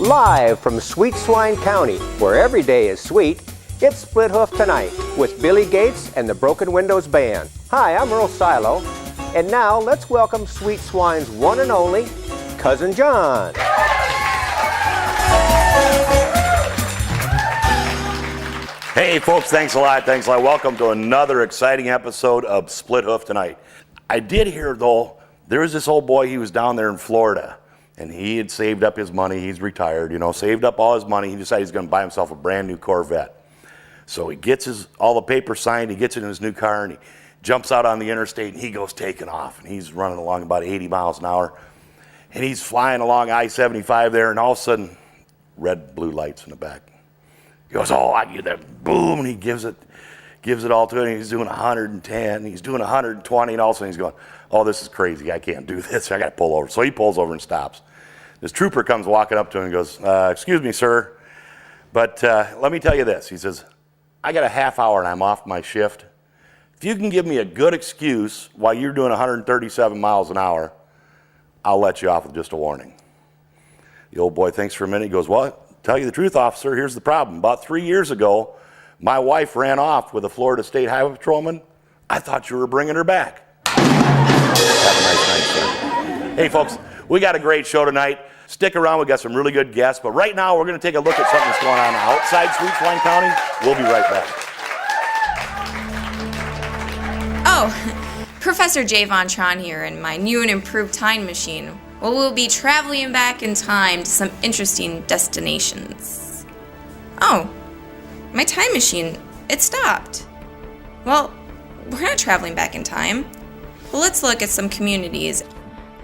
Live from Sweet Swine County, where every day is sweet, it's Split Hoof Tonight with Billy Gates and the Broken Windows Band. Hi, I'm Earl Silo, and now let's welcome Sweet Swine's one and only Cousin John. Hey folks, thanks a lot. Welcome to another exciting episode of Split Hoof Tonight. I did hear though, there was this old boy, he was down there in Florida, and he had saved up his money. He's retired, saved up all his money. He decided he's going to buy himself a brand new Corvette. So he gets all the papers signed, he gets in his new car, and he jumps out on the interstate, and he goes taking off. And he's running along about 80 miles an hour. And he's flying along I-75 there, and all of a sudden, red, blue lights in the back. He goes, oh, I get that, boom, and he gives it all to him. He's doing 110, he's doing 120, and all of a sudden he's going, oh, this is crazy, I can't do this, I got to pull over. So he pulls over and stops. This trooper comes walking up to him and goes, excuse me, sir, but let me tell you this. He says, I got a half hour and I'm off my shift. If you can give me a good excuse while you're doing 137 miles an hour, I'll let you off with just a warning. The old boy thinks for a minute. He goes, well, tell you the truth, officer, here's the problem. About 3 years ago, my wife ran off with a Florida State Highway Patrolman. I thought you were bringing her back. Have a nice night, sir. Hey, folks, we got a great show tonight. Stick around. We got some really good guests. But right now, we're going to take a look at something that's going on outside Sweet Swine County. We'll be right back. Oh, Professor J. Von Tron here in my new and improved time machine. Well, we'll be traveling back in time to some interesting destinations. Oh, my time machine, it stopped. Well, we're not traveling back in time. Well, let's look at some communities.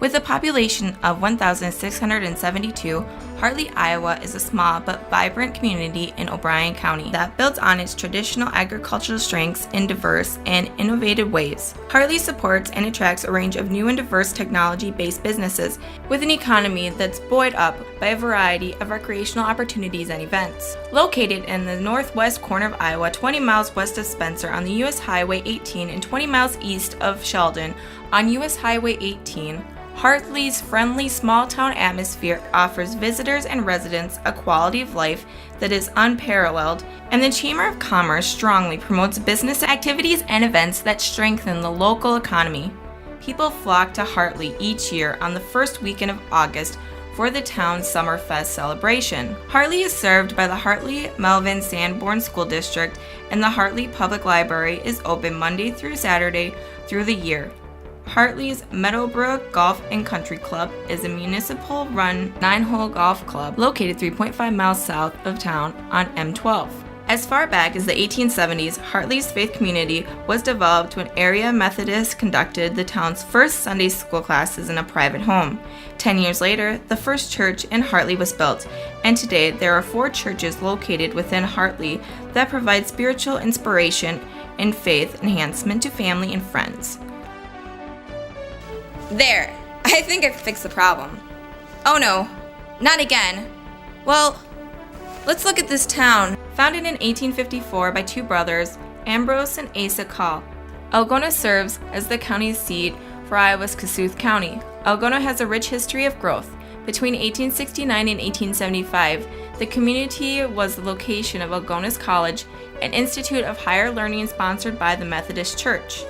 With a population of 1,672, Hartley, Iowa is a small but vibrant community in O'Brien County that builds on its traditional agricultural strengths in diverse and innovative ways. Hartley supports and attracts a range of new and diverse technology-based businesses with an economy that's buoyed up by a variety of recreational opportunities and events. Located in the northwest corner of Iowa, 20 miles west of Spencer on the U.S. Highway 18 and 20 miles east of Sheldon on U.S. Highway 18, Hartley's friendly small-town atmosphere offers visitors and residents a quality of life that is unparalleled, and the Chamber of Commerce strongly promotes business activities and events that strengthen the local economy. People flock to Hartley each year on the first weekend of August for the town's Summerfest celebration. Hartley is served by the Hartley-Melvin Sanborn School District, and the Hartley Public Library is open Monday through Saturday through the year. Hartley's Meadowbrook Golf and Country Club is a municipal-run 9-hole golf club located 3.5 miles south of town on M12. As far back as the 1870s, Hartley's faith community was developed when area Methodists conducted the town's first Sunday school classes in a private home. 10 years later, the first church in Hartley was built, and today there are 4 churches located within Hartley that provide spiritual inspiration and faith enhancement to family and friends. There, I think I fixed the problem. Oh no, not again. Well, let's look at this town. Founded in 1854 by 2 brothers, Ambrose and Asa Call, Algona serves as the county seat for Iowa's Kossuth County. Algona has a rich history of growth. Between 1869 and 1875, the community was the location of Algona's College, an institute of higher learning sponsored by the Methodist Church.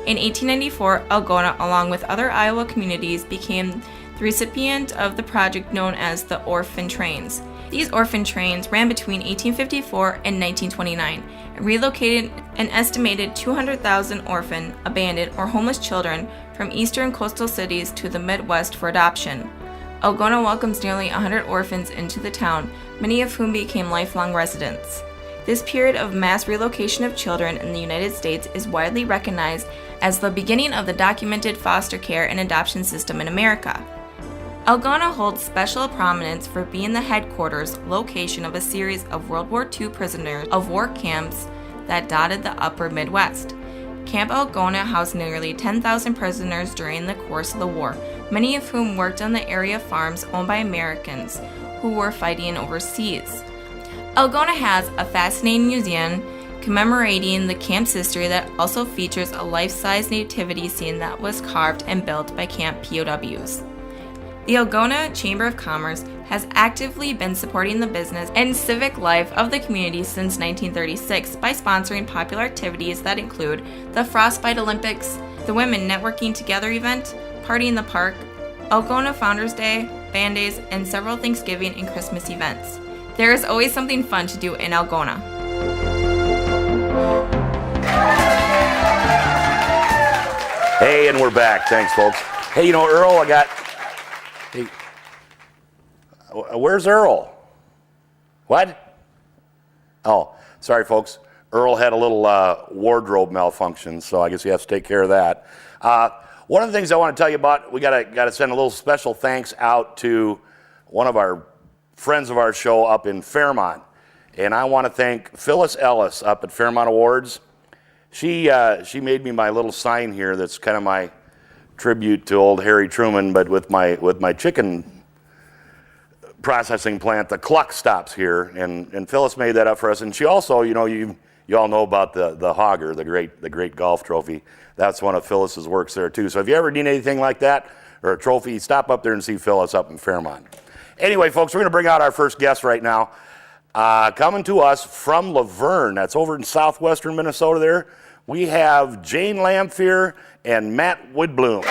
In 1894, Algona, along with other Iowa communities, became the recipient of the project known as the Orphan Trains. These orphan trains ran between 1854 and 1929 and relocated an estimated 200,000 orphan, abandoned, or homeless children from eastern coastal cities to the Midwest for adoption. Algona welcomes nearly 100 orphans into the town, many of whom became lifelong residents. This period of mass relocation of children in the United States is widely recognized as the beginning of the documented foster care and adoption system in America. Algona holds special prominence for being the headquarters location of a series of World War II prisoners of war camps that dotted the upper Midwest. Camp Algona housed nearly 10,000 prisoners during the course of the war, many of whom worked on the area farms owned by Americans who were fighting overseas. Algona has a fascinating museum commemorating the camp's history that also features a life-size nativity scene that was carved and built by camp POWs. The Algona Chamber of Commerce has actively been supporting the business and civic life of the community since 1936 by sponsoring popular activities that include the Frostbite Olympics, the Women Networking Together event, Party in the Park, Algona Founders Day, Band Days, and several Thanksgiving and Christmas events. There is always something fun to do in Algona. Hey, and we're back. Thanks, folks. Hey, you know, Earl, Hey, where's Earl? What? Oh, sorry, folks. Earl had a little wardrobe malfunction, so I guess he has to take care of that. One of the things I want to tell you about, we gotta send a little special thanks out to one of our friends of our show up in Fairmont, and I want to thank Phyllis Ellis up at Fairmont Awards. She made me my little sign here. That's kind of my tribute to old Harry Truman, but with my chicken processing plant, the Cluck stops here, and Phyllis made that up for us. And she also, you know, you all know about the Hogger, the great golf trophy. That's one of Phyllis's works there too. So if you ever need anything like that or a trophy, stop up there and see Phyllis up in Fairmont. Anyway, folks, we're going to bring out our first guest right now. Coming to us from Luverne, that's over in southwestern Minnesota there, we have Jane Lanphere and Matt Wiboom.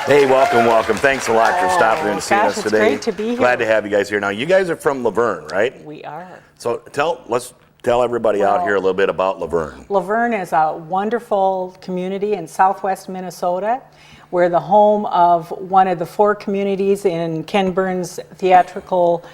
Hey, welcome. Thanks a lot for stopping in and seeing us today. It's great to be here. Glad to have you guys here. Now, you guys are from Luverne, right? We are. So let's tell everybody out here a little bit about Luverne. Luverne is a wonderful community in southwest Minnesota. We're the home of one of the 4 communities in Ken Burns' theatrical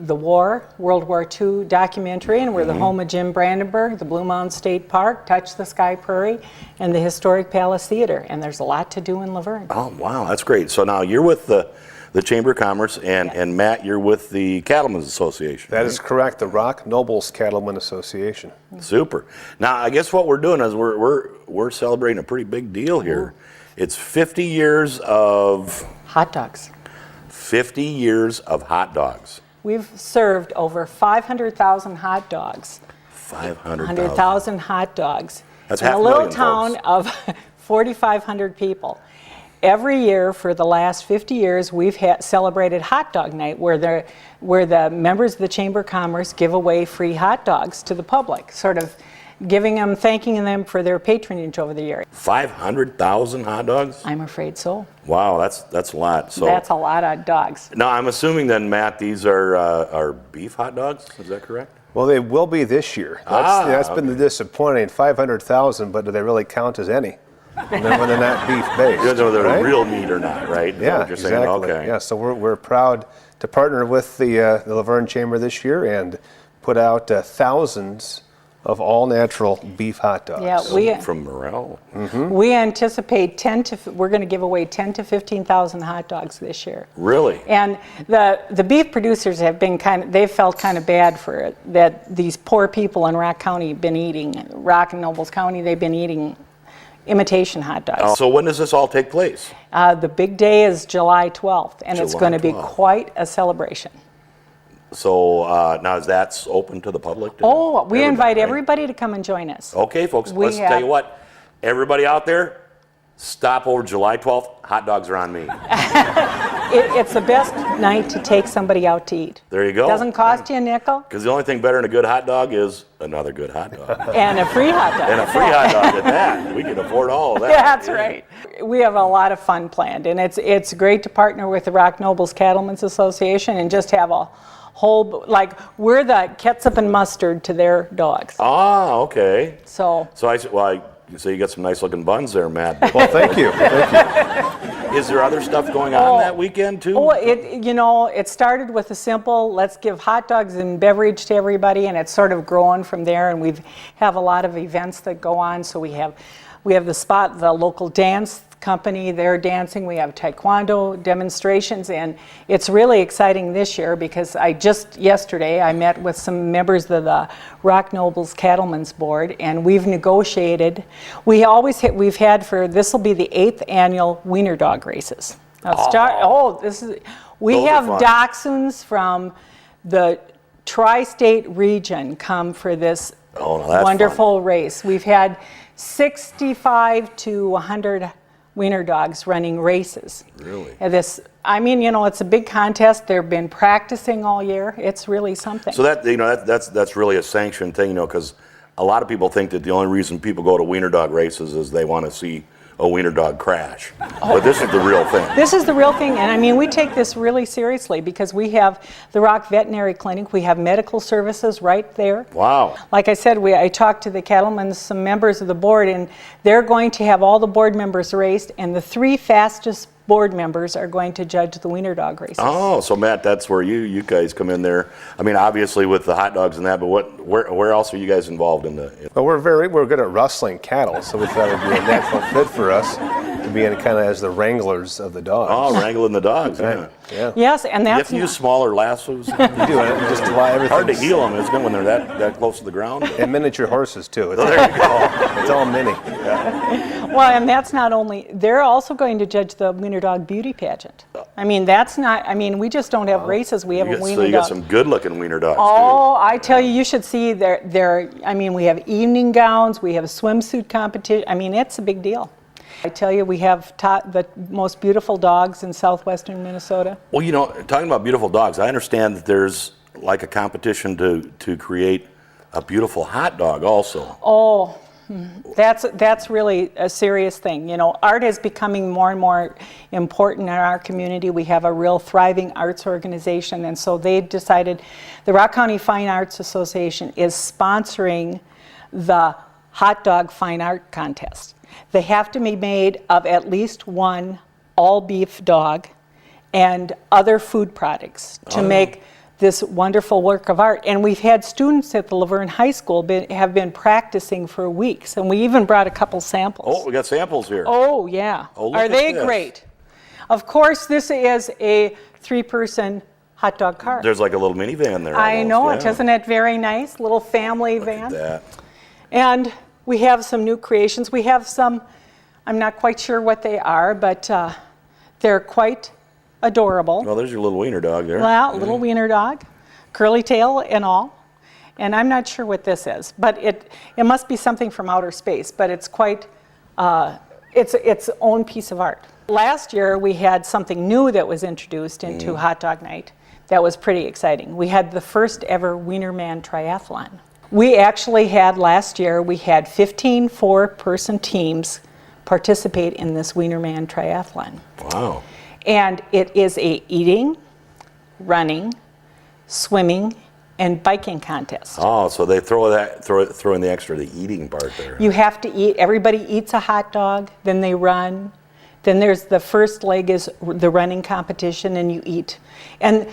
The War, World War II documentary, and we're the home of Jim Brandenburg, the Blue Mountain State Park, Touch the Sky Prairie, and the Historic Palace Theater. And there's a lot to do in Luverne. Oh, wow, that's great. So now you're with the Chamber of Commerce, and Matt, you're with the Cattlemen's Association. That is correct, the Rock Nobles Cattlemen Association. Super. Now, I guess what we're doing is we're celebrating a pretty big deal here. It's 50 years of... Hot dogs. 50 years of hot dogs. We've served over 500,000 hot dogs. 500,000 hot dogs. That's in half a a little million, town folks. of 4,500 people. Every year for the last 50 years, we've celebrated Hot Dog Night, where the members of the Chamber of Commerce give away free hot dogs to the public, sort of thanking them for their patronage over the year. 500,000 hot dogs? I'm afraid so. Wow, that's a lot. So that's a lot of dogs. now I'm assuming then, Matt, these are beef hot dogs. Is that correct? Well, they will be this year. That's been the disappointing 500,000, but do they really count as any? And then when they're not beef-based. Whether they're right? real meat or not, right? Is that Yeah, what you're saying? exactly. Okay. Yeah, so we're proud to partner with the Luverne Chamber this year and put out thousands of all-natural beef hot dogs. Yeah, From Morel. we anticipate we're going to give away 10 to 15,000 hot dogs this year. Really? And the beef producers have been they've felt kind of bad for it, that these poor people in Rock County have been eating, Rock and Nobles County, they've been eating imitation hot dogs. So when does this all take place? The big day is July 12th, and it's July going to be 12th. quite a celebration. So now is that open to the public? We invite right? everybody to come and join us. Okay, folks, let's tell you what. Everybody out there, stop over July 12th. Hot dogs are on me. It's the best night to take somebody out to eat. There you go. Doesn't cost you a nickel. Because the only thing better than a good hot dog is another good hot dog. And a free hot dog. And a free hot dog at that. We can afford all of that. That's right. We have a lot of fun planned, and it's great to partner with the Rock Nobles Cattlemen's Association and just have a whole, we're the ketchup and mustard to their dogs. Ah, okay. So So you got some nice looking buns there, Matt. Well, thank you. Thank you. Is there other stuff going on that weekend too? It started with a simple, let's give hot dogs and beverage to everybody, and it's sort of grown from there, and we have a lot of events that go on. So we have the local dance company, they're dancing. We have taekwondo demonstrations, and it's really exciting this year because yesterday I met with some members of the Rock Nobles Cattlemen's Board, and we've negotiated. We've had this will be the 8th annual Wiener Dog races. We have dachshunds from the tri-state region come for this wonderful race. We've had 65 to 100 wiener dogs running races. Really? And it's a big contest. They've been practicing all year. It's really something. So that's really a sanctioned thing, because a lot of people think that the only reason people go to wiener dog races is they want to see a wiener dog crash. But this is the real thing. This is the real thing, and we take this really seriously because we have the Rock Veterinary Clinic. We have medical services right there. Wow. Like I said, I talked to the cattlemen, some members of the board, and they're going to have all the board members raced, and the 3 fastest board members are going to judge the wiener dog races. Oh, so Matt, that's where you guys come in there. Obviously with the hot dogs and that, but where else are you guys involved in the? Well, we're good at rustling cattle, so we thought it would be a natural fit for us to be in kind of as the wranglers of the dogs. Oh, wrangling the dogs, Right. Yeah. Yes, and You have that's to use smaller lassos. You do it just to lie everything. Hard to heel them, isn't it, when they're that close to the ground? And miniature horses too. It's, Oh, there you go. it's all mini. well, and that's not only. They're also going to judge the wiener dog beauty pageant. That's not. We just don't have races. We have a wiener So you dog. got some good-looking wiener dogs, Oh, I tell you should see their. We have evening gowns. We have a swimsuit competition. It's a big deal. I tell you, we have the most beautiful dogs in southwestern Minnesota. Well, talking about beautiful dogs, I understand that there's like a competition to create a beautiful hot dog also. Oh, that's really a serious thing. Art is becoming more and more important in our community. We have a real thriving arts organization, and so they decided the Rock County Fine Arts Association is sponsoring the hot dog fine art contest. They have to be made of at least one all-beef dog and other food products to make this wonderful work of art. And we've had students at the Luverne High School have been practicing for weeks, and we even brought a couple samples. Oh, we got samples here. Oh, yeah. Oh, look Are at they this. great? Of course, this is a 3-person hot dog cart. There's like a little minivan there. I almost, know yeah. it. Isn't it very nice? Little family Look van. at that. And we have some new creations. We have some, I'm not quite sure what they are, but they're quite adorable. Well, there's your little wiener dog there. Well, little wiener dog, curly tail and all. And I'm not sure what this is, but it must be something from outer space, but it's quite, it's its own piece of art. Last year, we had something new that was introduced into Hot Dog Night that was pretty exciting. We had the first ever Wienerman Triathlon. We actually had, last year, we had 15 4-person teams participate in this Wienerman Triathlon. Wow. And it is a eating, running, swimming, and biking contest. Oh, so they throw in the extra, the eating part there. You have to eat, everybody eats a hot dog, then they run. Then there's the first leg is the running competition, and you eat. And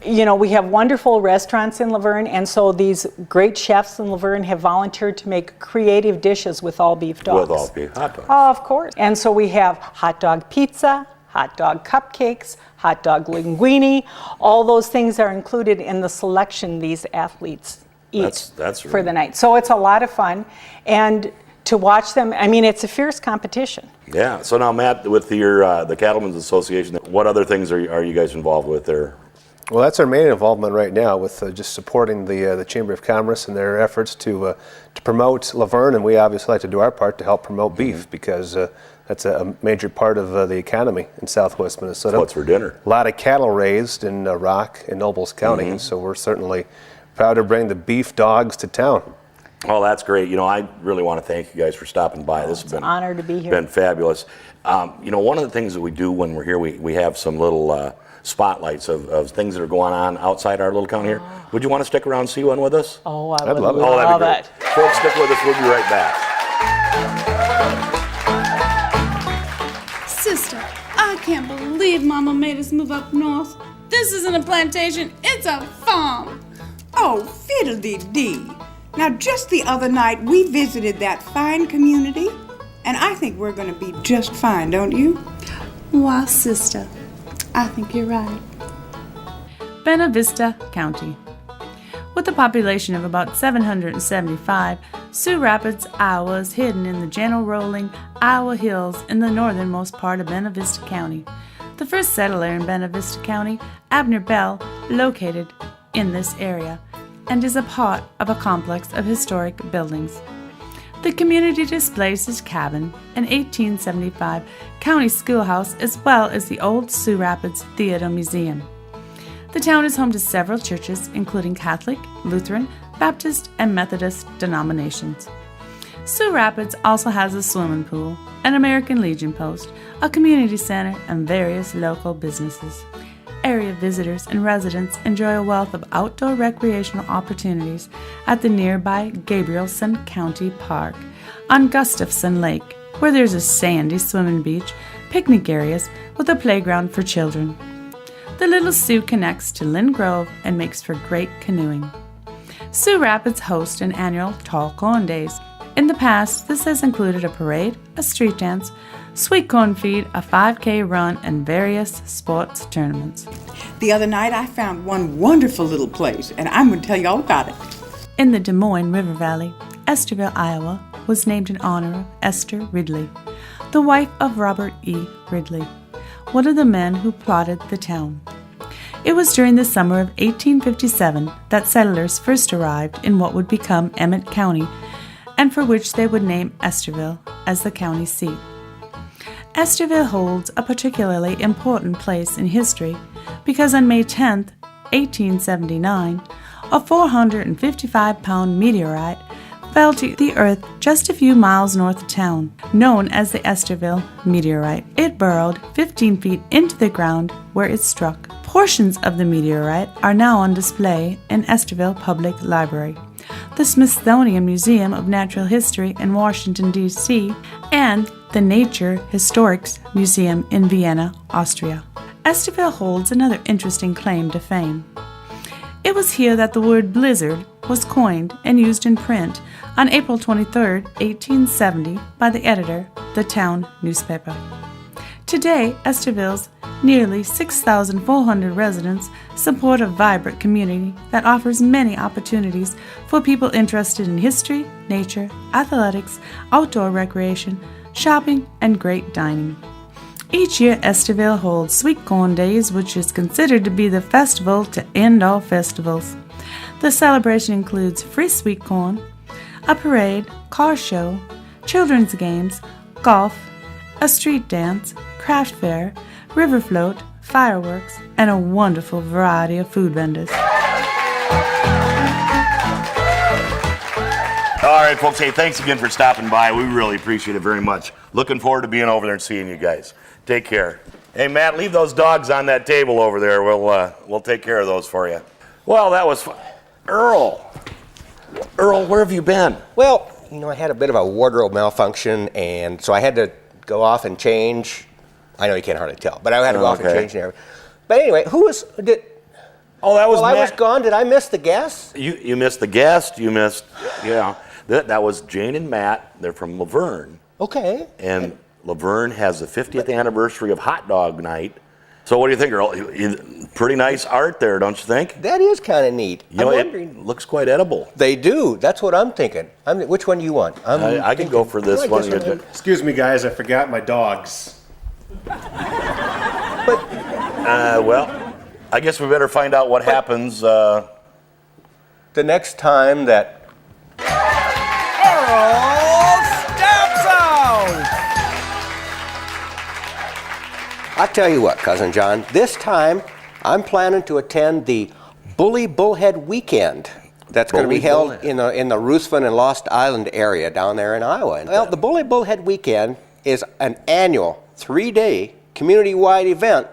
we have wonderful restaurants in Luverne, and so these great chefs in Luverne have volunteered to make creative dishes with all beef dogs. With all beef hot dogs. Oh, of course. And so we have hot dog pizza, hot dog cupcakes, hot dog linguine. All those things are included in the selection these athletes eat That's for really the night. So it's a lot of fun. And to watch them, it's a fierce competition. Yeah. So now, Matt, with your the Cattlemen's Association, what other things are you guys involved with there? Well, that's our main involvement right now with just supporting the Chamber of Commerce and their efforts to promote Luverne, and we obviously like to do our part to help promote beef because that's a major part of the economy in southwest Minnesota. What's for dinner? A lot of cattle raised in Rock and Nobles County, so we're certainly proud to bring the beef dogs to town. Oh, that's great. I really want to thank you guys for stopping by. This has been an honor to be here. Been fabulous. One of the things that we do when we're here, we have some little spotlights of things that are going on outside our little county here. Would you want to stick around and see one with us? Oh, I'd love it. Oh, that'd be it. great. Folks, stick with us. We'll be right back. Sister, I can't believe Mama made us move up north. This isn't a plantation, it's a farm. Oh, fiddle-dee-dee. Now, just the other night, we visited that fine community, and I think we're going to be just fine, don't you? Why, sister, I think you're right. Buena Vista County. With a population of about 775, Sioux Rapids, Iowa is hidden in the gentle rolling Iowa hills in the northernmost part of Buena Vista County. The first settler in Buena Vista County, Abner Bell, located in this area and is a part of a complex of historic buildings. The community displays his cabin, an 1875 county schoolhouse, as well as the old Sioux Rapids Theater Museum. The town is home to several churches, including Catholic, Lutheran, Baptist, and Methodist denominations. Sioux Rapids also has a swimming pool, an American Legion post, a community center, and various local businesses. Area visitors and residents enjoy a wealth of outdoor recreational opportunities at the nearby Gabrielson County Park on Gustafson Lake, where there's a sandy swimming beach, picnic areas with a playground for children. The Little Sioux connects to Lynn Grove and makes for great canoeing. Sioux Rapids hosts an annual Tall Corn Days. In the past, this has included a parade, a street dance, sweet corn feed, a 5K run, and various sports tournaments. The other night I found one wonderful little place, and I'm going to tell you all about it. In the Des Moines River Valley, Estherville, Iowa, was named in honor of Esther Ridley, the wife of Robert E. Ridley, one of the men who plotted the town. It was during the summer of 1857 that settlers first arrived in what would become Emmett County, and for which they would name Estherville as the county seat. Estherville holds a particularly important place in history because on May 10, 1879, a 455-pound meteorite fell to the earth just a few miles north of town, known as the Estherville meteorite. It burrowed 15 feet into the ground where it struck. Portions of the meteorite are now on display in Estherville Public Library, the Smithsonian Museum of Natural History in Washington, D.C., and the Nature Historics Museum in Vienna, Austria. Estherville holds another interesting claim to fame. It was here that the word blizzard was coined and used in print on April 23, 1870, by the editor, the town newspaper. Today, Estherville's nearly 6,400 residents support a vibrant community that offers many opportunities for people interested in history, nature, athletics, outdoor recreation, shopping, and great dining. Each year, Estherville holds Sweet Corn Days, which is considered to be the festival to end all festivals. The celebration includes free sweet corn, a parade, car show, children's games, golf, a street dance, craft fair, river float, fireworks, and a wonderful variety of food vendors. All right, folks, hey, thanks again for stopping by. We really appreciate it very much. Looking forward to being over there and seeing you guys. Take care. Hey, Matt, leave those dogs on that table over there. We'll take care of those for you. Well, that was fun. Earl, where have you been? Well, I had a bit of a wardrobe malfunction, and so I had to go off and change. I know you can't hardly tell, but I had to go off and change and everything. But anyway, that was Matt. I was gone. Did I miss the guest? You missed the guest. You missed, yeah. That was Jane and Matt. They're from Luverne. Okay. And Luverne has the 50th anniversary of Hot Dog Night. So what do you think, Earl? Pretty nice art there, don't you think? That is kind of neat. It looks quite edible. They do. That's what I'm thinking. Which one do you want? I can go for this one. Excuse me, guys. I forgot my dogs. Well, I guess we better find out what happens. The next time that Earl steps out! I tell you what, Cousin John, this time I'm planning to attend the Bully Bullhead Weekend. That's going to be held in the Ruthven and Lost Island area down there in Iowa. Well, the Bully Bullhead Weekend is an annual 3-day community-wide event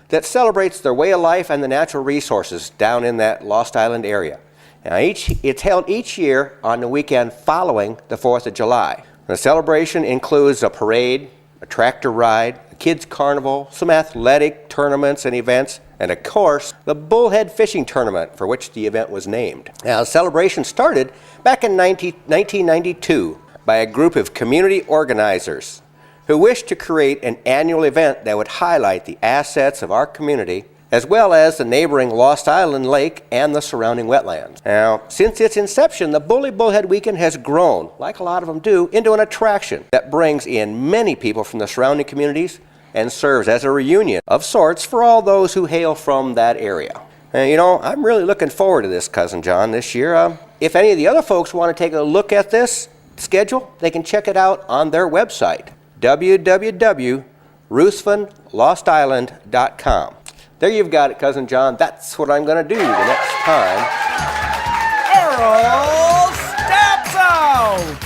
that celebrates their way of life and the natural resources down in that Lost Island area. Now, it's held each year on the weekend following the 4th of July. The celebration includes a parade, a tractor ride, a kids' carnival, some athletic tournaments and events, and of course, the Bullhead Fishing Tournament, for which the event was named. Now, the celebration started back in 1992 by a group of community organizers who wished to create an annual event that would highlight the assets of our community as well as the neighboring Lost Island Lake and the surrounding wetlands. Now, since its inception, the Bully Bullhead Weekend has grown, like a lot of them do, into an attraction that brings in many people from the surrounding communities and serves as a reunion of sorts for all those who hail from that area. And I'm really looking forward to this, Cousin John, this year. If any of the other folks want to take a look at this, schedule, they can check it out on their website, www.roosevelt.com. There you've got it, Cousin John. That's what I'm going to do the next time. Earl steps out.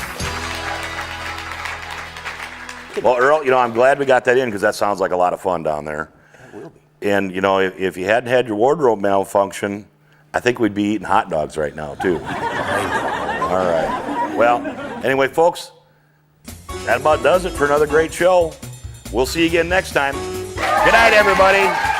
Well, Earl, I'm glad we got that in because that sounds like a lot of fun down there. It will be. And, if you hadn't had your wardrobe malfunction, I think we'd be eating hot dogs right now, too. All right. Well, anyway, folks, that about does it for another great show. We'll see you again next time. Good night, everybody.